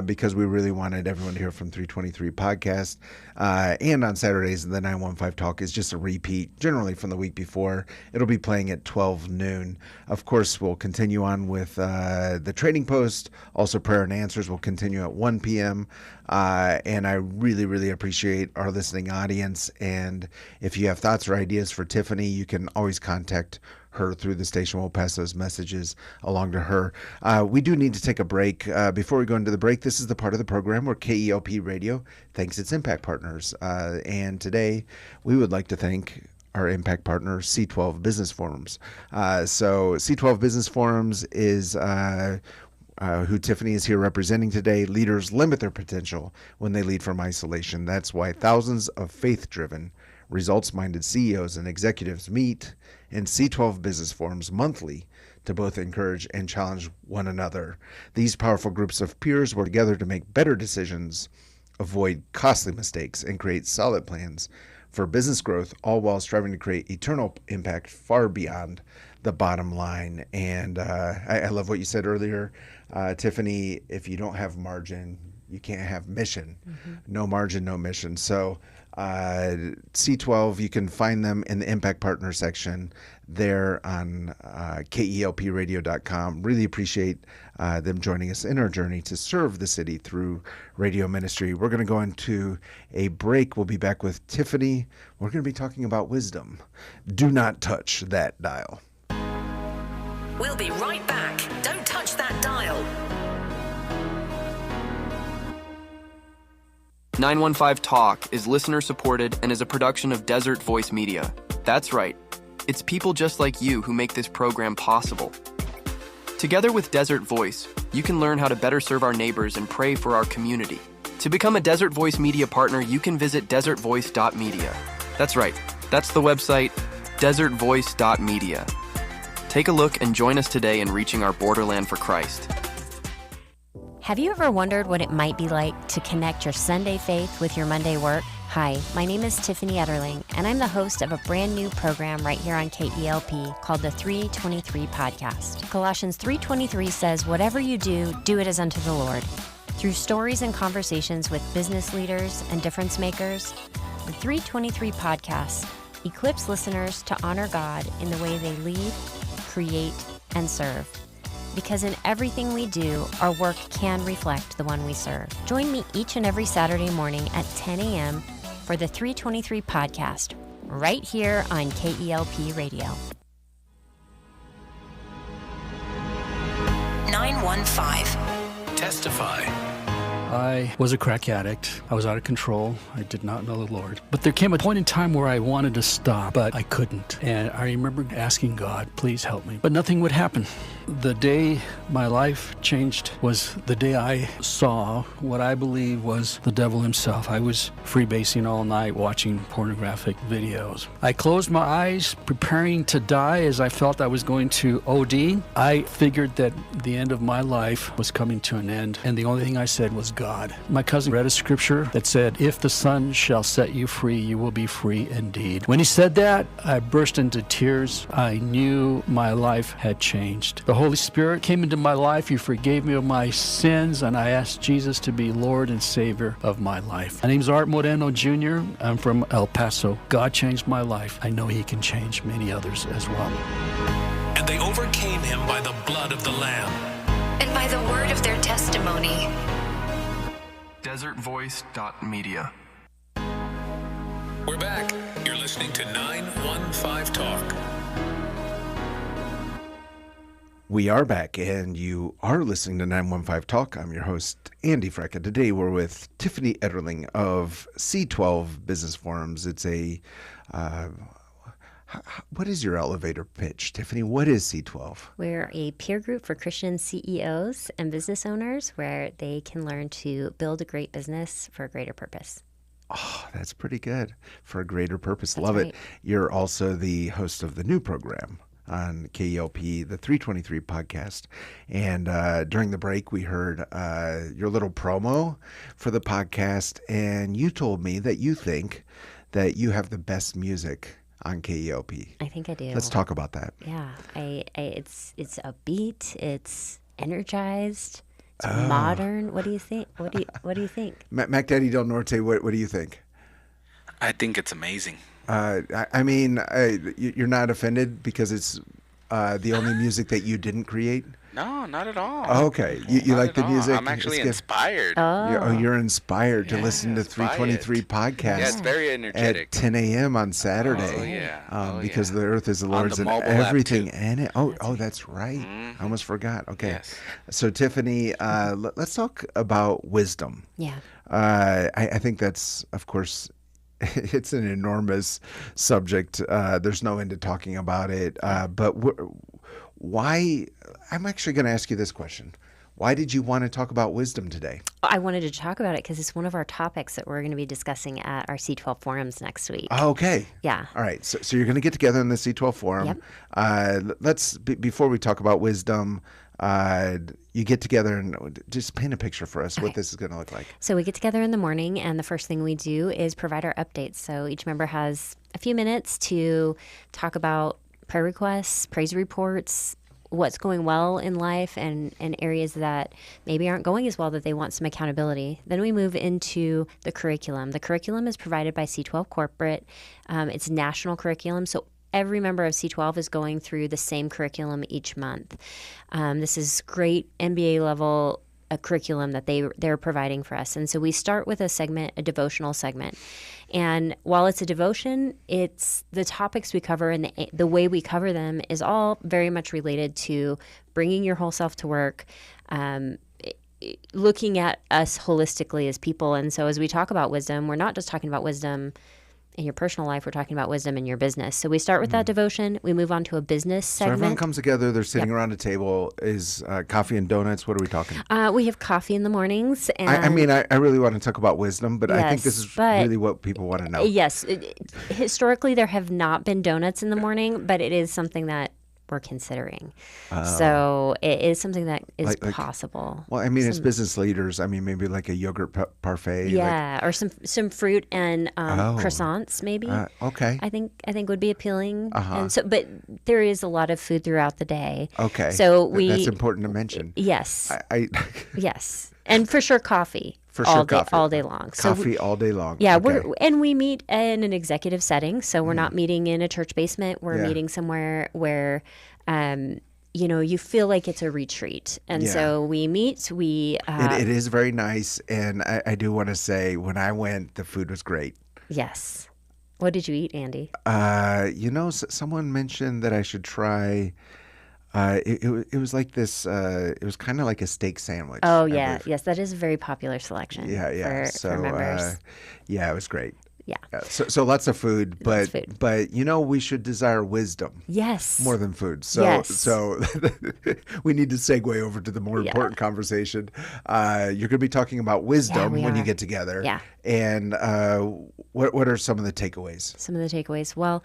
because we really wanted everyone to hear from 323 Podcast. And on Saturdays, the 915 Talk is just a repeat, generally from the week before. It'll be playing at 12 noon. Of course, we'll continue on with the Trading Post. Also, Prayer and Answers will continue at 1 p.m. And I really, really appreciate our listening audience. And if you have thoughts or ideas for Tiffany, you can always contact her through the station. We'll pass those messages along to her. We do need to take a break. Before we go into the break, this is the part of the program where KELP Radio thanks its impact partners. And today, we would like to thank our impact partner, C12 Business Forums. So C12 Business Forums is who Tiffany is here representing today. Leaders limit their potential when they lead from isolation. That's why thousands of faith-driven, results-minded CEOs and executives meet in C12 Business Forums monthly to both encourage and challenge one another. These powerful groups of peers work together to make better decisions, avoid costly mistakes, and create solid plans for business growth, all while striving to create eternal impact far beyond the bottom line. And I love what you said earlier, Tiffany. If you don't have margin, you can't have mission. No margin, no mission. So C12, you can find them in the Impact Partner section there on KELPradio.com. Really appreciate them joining us in our journey to serve the city through radio ministry. We're going to go into a break. We'll be back with Tiffany. We're going to be talking about wisdom. Do not touch that dial. We'll be right back. Don't touch that dial. 915 Talk is listener supported and is a production of Desert Voice Media. That's right. It's people just like you who make this program possible. Together with Desert Voice, you can learn how to better serve our neighbors and pray for our community. To become a Desert Voice Media partner, you can visit desertvoice.media. That's right. That's the website, desertvoice.media. Take a look and join us today in reaching our borderland for Christ. Have you ever wondered what it might be like to connect your Sunday faith with your Monday work? Hi, my name is Tiffany Etterling, and I'm the host of a brand new program right here on KELP called the 323 Podcast. Colossians 3:23 says, whatever you do, do it as unto the Lord. Through stories and conversations with business leaders and difference makers, the 323 Podcast equips listeners to honor God in the way they lead, create, and serve. Because in everything we do, our work can reflect the one we serve. Join me each and every Saturday morning at 10 a.m. for the 323 Podcast, right here on KELP Radio. 915. Testify. I was a crack addict. I was out of control. I did not know the Lord. But there came a point in time where I wanted to stop, but I couldn't. And I remember asking God, please help me. But nothing would happen. The day my life changed was the day I saw what I believe was the devil himself. I was freebasing all night, watching pornographic videos. I closed my eyes, preparing to die as I felt I was going to OD. I figured that the end of my life was coming to an end, and the only thing I said was God. My cousin read a scripture that said, if the Son shall set you free, you will be free indeed. When he said that, I burst into tears. I knew my life had changed. The Holy Spirit came into my life. He forgave me of my sins, and I asked Jesus to be Lord and Savior of my life. My name's Art Moreno Jr. I'm from El Paso. God changed my life. I know he can change many others as well. And they overcame him by the blood of the Lamb And by the word of their testimony. desertvoice.media. We're back. You're listening to 915 Talk. We are back, and you are listening to 915 Talk. I'm your host, Andy Frecka. Today we're with Tiffany Etterling of C12 Business Forums. It's a, what is your elevator pitch, Tiffany? What is C12? We're a peer group for Christian CEOs and business owners where they can learn to build a great business for a greater purpose. Oh, that's pretty good. For a greater purpose. That's Love right. it. You're also the host of the new program on KELP, the 323 podcast. And during the break, we heard your little promo for the podcast, and you told me that you think that you have the best music on KELP. I think I do. Let's talk about that. Yeah, it's upbeat. It's energized. It's modern. What do you think? What do you think? Mac Daddy Del Norte, what do you think? I think it's amazing. I mean, you're not offended because it's the only music that you didn't create? No, not at all. Okay. You Not like at the all. music? I'm actually It's good. inspired. You're inspired to Yeah, listen to inspired. 323 podcast. Yeah, it's very energetic. At 10 a.m. on Saturday. Oh, yeah. Because the earth is the On Lord's the and mobile app, everything too. in it. Oh, that's right. I almost forgot. Okay. Yes. So, Tiffany, let's talk about wisdom. Yeah. I think that's, of course, it's an enormous subject. There's no end to talking about it. But why? I'm actually going to ask you this question. Why did you want to talk about wisdom today? I wanted to talk about it because it's one of our topics that we're going to be discussing at our C12 forums next week. Okay. Yeah. All right. So you're going to get together in the C12 forum. Yep. Let's before we talk about wisdom, you get together and just paint a picture for us what this is going to look like. So we get together in the morning, and the first thing we do is provide our updates. So each member has a few minutes to talk about prayer requests, praise reports, what's going well in life, and areas that maybe aren't going as well that they want some accountability. Then we move into the curriculum. The curriculum is provided by C12 Corporate. It's national curriculum, so every member of C12 is going through the same curriculum each month. This is great MBA level curriculum that they're providing for us. And so we start with a segment, a devotional segment. And while it's a devotion, it's the topics we cover and the way we cover them is all very much related to bringing your whole self to work, looking at us holistically as people. And so as we talk about wisdom, we're not just talking about wisdom in your personal life, we're talking about wisdom in your business. So we start with that devotion. We move on to a business segment. So everyone comes together. They're sitting around a table. Is coffee and donuts? What are we talking? We have coffee in the mornings. And I mean, I really want to talk about wisdom, but I think this Yes, is but- really what people want to know. Yes. Historically, there have not been donuts in the morning, but it is something that we're considering. So it is something that is Like- possible. Well, I mean, as business leaders, I mean, maybe like a yogurt parfait. Yeah, or some fruit and croissants, maybe. Okay. I think would be appealing. And so, but there is a lot of food throughout the day. Okay. So That's important to mention. Yes, I yes, and for sure coffee. For all sure, day, coffee. all day long. So Coffee all day long. yeah, Okay. we meet in an executive setting, so we're not meeting in a church basement. We're meeting somewhere where, you feel like it's a retreat, and so we meet. It is very nice, and I do want to say when I went, the food was great. Yes. What did you eat, Andy? Someone mentioned that I should try It was like this. It was kind of like a steak sandwich. Oh, I yeah. believe. Yes, that is a very popular selection for members. Yeah, it was great. Yeah. So lots of food, Lots of food. but we should desire wisdom. Yes. More than food. So Yes. we need to segue over to the more important conversation. You're going to be talking about wisdom we when you are. get together. Yeah. And what are some of the takeaways? Some of the takeaways. Well,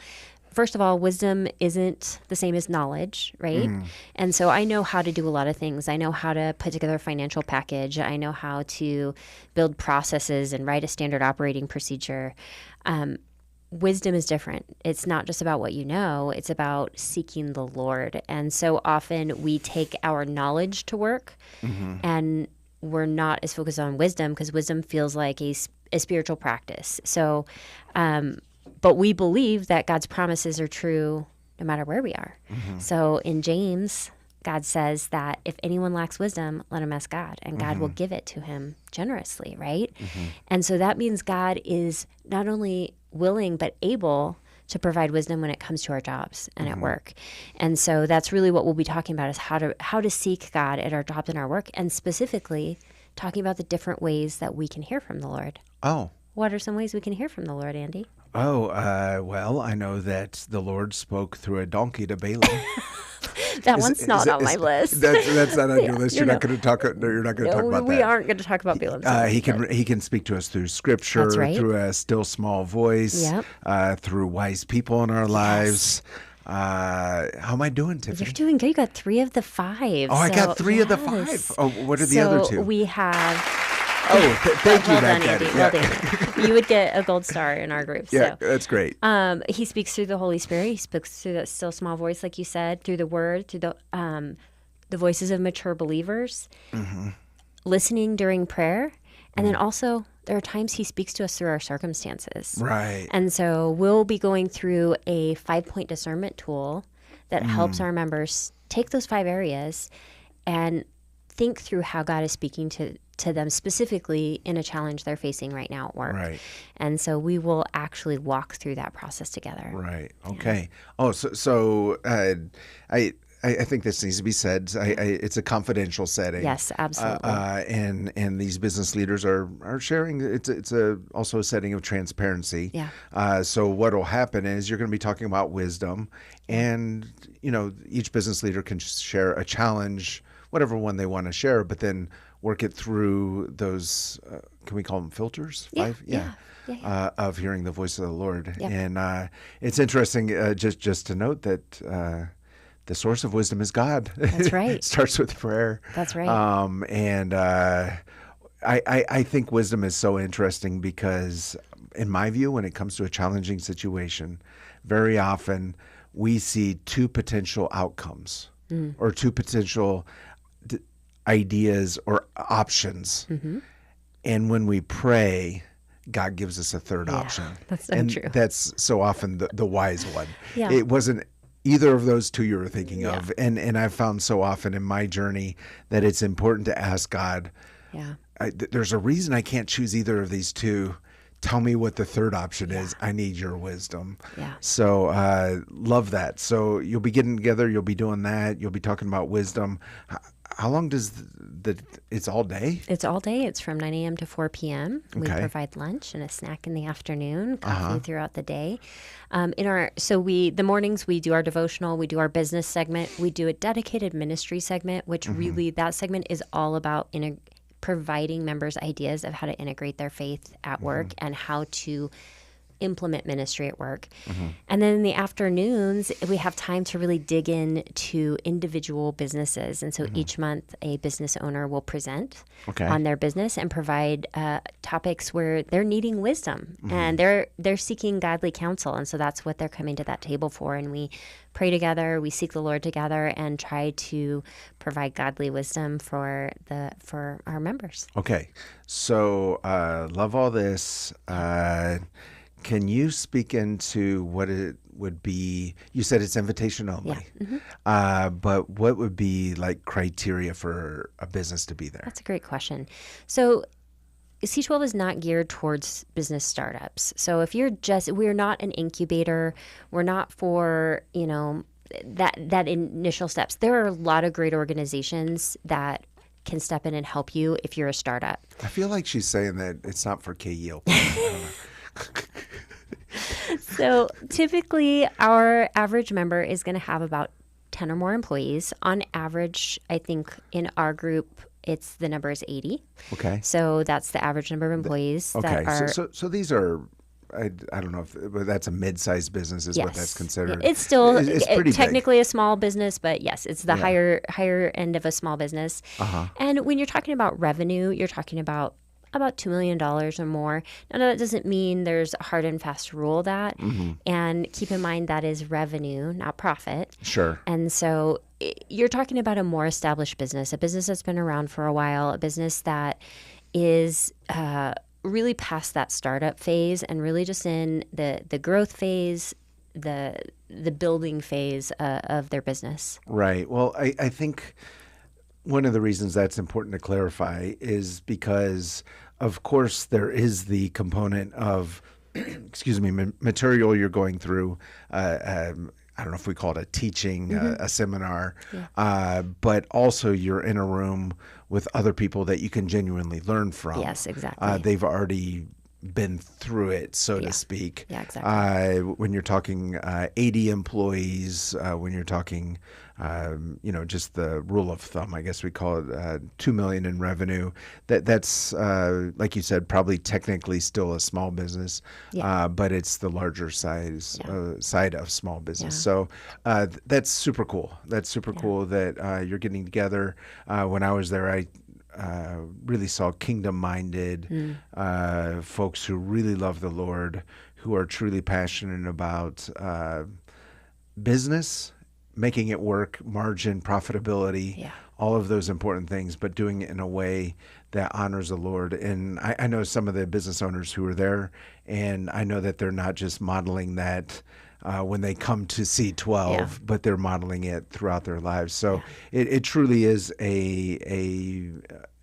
first of all, wisdom isn't the same as knowledge, right? And so I know how to do a lot of things. I know how to put together a financial package. I know how to build processes and write a standard operating procedure. Wisdom is different. It's not just about what you know, it's about seeking the Lord. And so often we take our knowledge to work and we're not as focused on wisdom because wisdom feels like a spiritual practice. So, but we believe that God's promises are true no matter where we are. So in James, God says that if anyone lacks wisdom, let him ask God, and God will give it to him generously, right? And so that means God is not only willing but able to provide wisdom when it comes to our jobs and at work. And so that's really what we'll be talking about is how to seek God at our jobs and our work, and specifically talking about the different ways that we can hear from the Lord. Oh. What are some ways we can hear from the Lord, Andy? Well, I know that the Lord spoke through a donkey to Balaam. That one's not on my list. That's not on your list. You're not going to talk. You're not going to talk about that. We aren't going to talk about Balaam. He can speak to us through Scripture, That's right. through a still small voice, through wise people in our lives. How am I doing, Tiffany? You're doing good. You got 3 of the 5. Oh, I got 3 of the 5. Oh, what are the other 2? We have. Oh, thank you, well done, Daddy. Andy. Well done. You would get a gold star in our group. Yeah, So. that's great. He speaks through the Holy Spirit. He speaks through that still small voice, like you said, through the Word, through the voices of mature believers, listening during prayer, and then also there are times He speaks to us through our circumstances. Right. And so we'll be going through a 5-point discernment tool that helps our members take those 5 areas and think through how God is speaking to them specifically in a challenge they're facing right now at work. Right. And so we will actually walk through that process together. Right. Okay. Yeah. Oh, so I think this needs to be said. It's a confidential setting. Yes, absolutely. And these business leaders are sharing. It's also a setting of transparency. Yeah. So what will happen is you're going to be talking about wisdom, and each business leader can share a challenge, whatever one they want to share, but then work it through those. Can we call them filters? 5? Yeah. Of hearing the voice of the Lord. Yep. And it's interesting, just to note that the source of wisdom is God. That's right. It starts with prayer. That's right. And I think wisdom is so interesting because, in my view, when it comes to a challenging situation, very often we see 2 potential outcomes or 2 potential ideas or options. And when we pray, God gives us a 3rd option. That's so and true. That's so often the wise one. Yeah. It wasn't either of those 2 you were thinking of. And I've found so often in my journey that it's important to ask God, there's a reason I can't choose either of these 2. Tell me what the 3rd option is. I need your wisdom. Yeah. So love that. So you'll be getting together. You'll be doing that. You'll be talking about wisdom. How long does it's all day? It's all day. It's from 9 a.m. to 4 p.m. We Okay. provide lunch and a snack in the afternoon, coffee throughout the day. The mornings we do our devotional, we do our business segment, we do a dedicated ministry segment, which really that segment is all about providing members ideas of how to integrate their faith at work and how to implement ministry at work. And then in the afternoons, we have time to really dig into individual businesses. And so each month, a business owner will present on their business and provide topics where they're needing wisdom and they're seeking godly counsel. And so that's what they're coming to that table for. And we pray together, we seek the Lord together, and try to provide godly wisdom for our members. Okay. So love all this. Can you speak into what it would be? You said it's invitation only. Yeah. But what would be like criteria for a business to be there? That's a great question. So C12 is not geared towards business startups. So if we're not an incubator, we're not for, that initial steps. There are a lot of great organizations that can step in and help you if you're a startup. I feel like she's saying that it's not for KELP. I don't know. So typically our average member is going to have about 10 or more employees. On average, I think in our group, the number is 80. Okay. So that's the average number of employees that are... So these are... I don't know if that's a mid-sized business is what that's considered. It's still it's pretty technically big. a small business, but yes, it's the higher end of a small business. And when you're talking about revenue, you're talking about $2 million or more. Now, that doesn't mean there's a hard and fast rule that. And keep in mind that is revenue, not profit. Sure. And so you're talking about a more established business, a business that's been around for a while, a business that is really past that startup phase and really just in the growth phase, the building phase of their business. Right. Well, I think one of the reasons that's important to clarify is because, of course, there is the component of, material you're going through. I don't know if we call it a teaching, a seminar, but also you're in a room with other people that you can genuinely learn from. Yes, exactly. They've already been through it, so to speak. Yeah, exactly. When you're talking 80 employees, when you're talking, just the rule of thumb, I guess we call it $2 million in revenue. That's like you said, probably technically still a small business, but it's the larger side of small business. So that's super cool. That's super cool that you're getting together. When I was there, I really saw kingdom-minded folks who really love the Lord, who are truly passionate about business, making it work, margin, profitability, all of those important things, but doing it in a way that honors the Lord. And I know some of the business owners who are there, and I know that they're not just modeling that when they come to C12, but they're modeling it throughout their lives. So it truly is a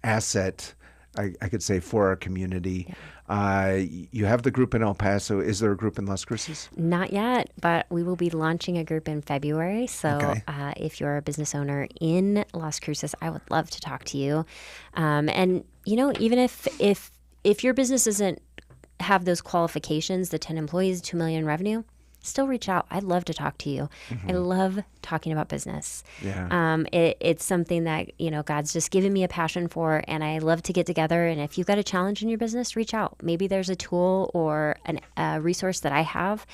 asset, I could say, for our community. You have the group in El Paso. Is there a group in Las Cruces? Not yet, but we will be launching a group in February. So if you're a business owner in Las Cruces, I would love to talk to you. And, even if your business doesn't have those qualifications, the 10 employees, 2 million revenue, still reach out. I'd love to talk to you. I love talking about business. It's something that, God's just given me a passion for, and I love to get together. And if you've got a challenge in your business, reach out. Maybe there's a tool or a resource that I have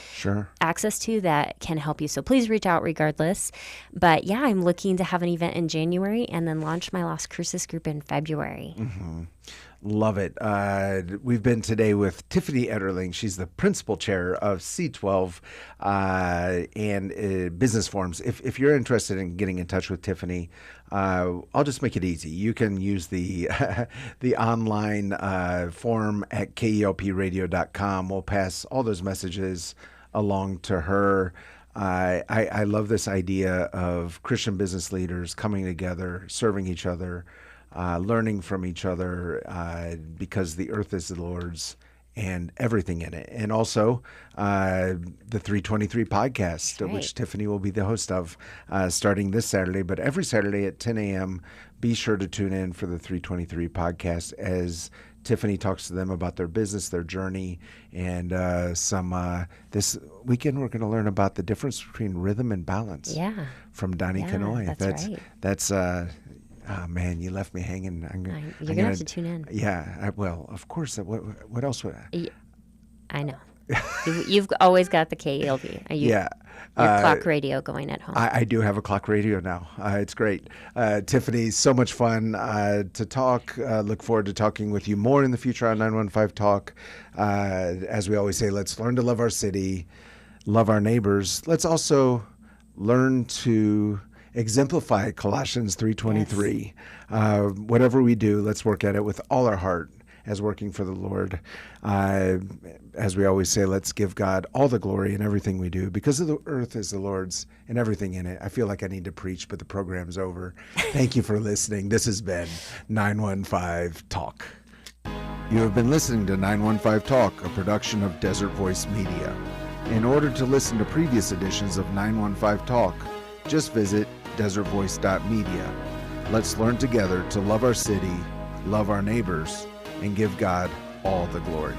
access to that can help you. So please reach out regardless. But I'm looking to have an event in January and then launch my Las Cruces group in February. Love it. We've been today with Tiffany Etterling. She's the principal chair of C12 and Business Forums. If you're interested in getting in touch with Tiffany, I'll just make it easy. You can use the the online form at kelpradio.com. We'll pass all those messages along to her. I love this idea of Christian business leaders coming together, serving each other, learning from each other, because the earth is the Lord's and everything in it. And also the 323 podcast, which Tiffany will be the host of starting this Saturday. But every Saturday at 10 a.m., be sure to tune in for the 323 podcast as Tiffany talks to them about their business, their journey, and this weekend we're going to learn about the difference between rhythm and balance from Donnie Canoy. That's oh, man, you left me hanging. You're going to have to tune in. Yeah, well, of course. What else would I? I know. You've always got the KELP. Your clock radio going at home. I do have a clock radio now. It's great. Tiffany, so much fun to talk. Look forward to talking with you more in the future on 915 Talk. As we always say, let's learn to love our city, love our neighbors. Let's also learn to exemplify Colossians 3:23. Whatever we do, let's work at it with all our heart as working for the Lord. As we always say, let's give God all the glory in everything we do, because of the earth is the Lord's and everything in it. I feel like I need to preach, but the program's over. Thank you for listening. This has been 915 Talk. You have been listening to 915 Talk, a production of Desert Voice Media. In order to listen to previous editions of 915 Talk, just visit desertvoice.media. Let's learn together to love our city, love our neighbors, and give God all the glory.